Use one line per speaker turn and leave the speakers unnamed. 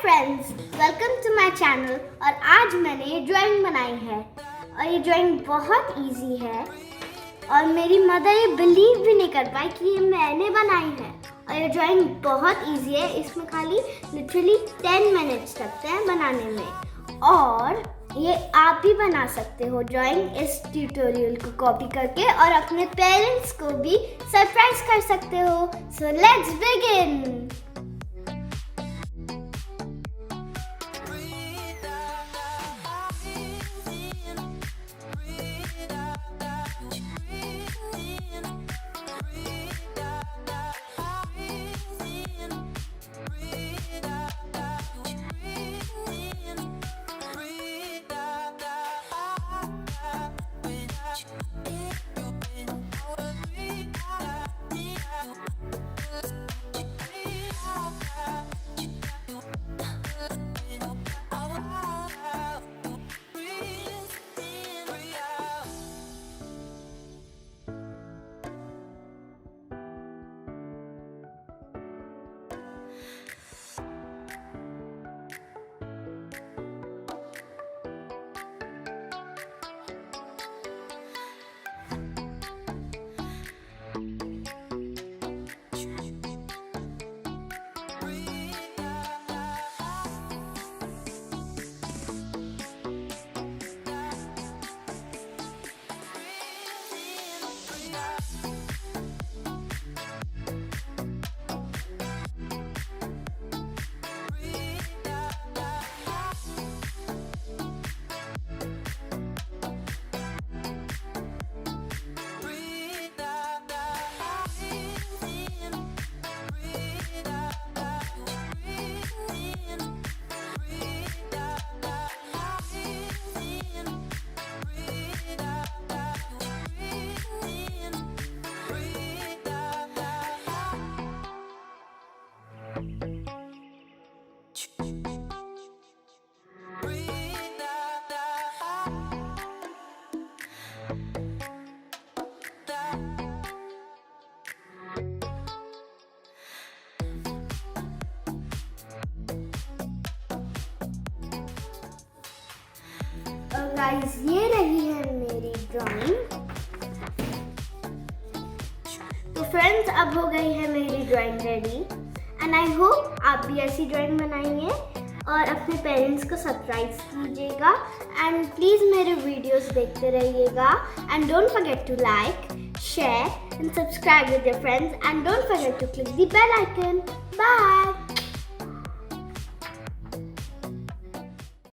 Friends, welcome to my channel. और आज मैंने ये ड्राइंग बनाई है और ये ड्राइंग बहुत इजी है और मेरी मदर ये बिलीव भी नहीं कर पाई कि ये मैंने बनाई है। और ये ड्राइंग बहुत इजी है, इसमें खाली लिटरली 10 मिनट्स लगते हैं बनाने में और ये आप भी बना सकते हो ड्राइंग इस ट्यूटोरियल को कॉपी करके और अपने पेरेंट्स को भी सरप्राइज कर सकते हो। So let's begin. गाइस, ये रही है मेरी ड्राइंग। तो फ्रेंड्स, अब हो गई है मेरी drawing ready and I hope आप भी ऐसी ड्राइंग बनाइए और अपने पेरेंट्स को सरप्राइज कीजिएगा एंड प्लीज़ मेरे वीडियोस देखते रहिएगा and don't forget to like, share and subscribe with your friends and don't forget to click the bell icon. Bye.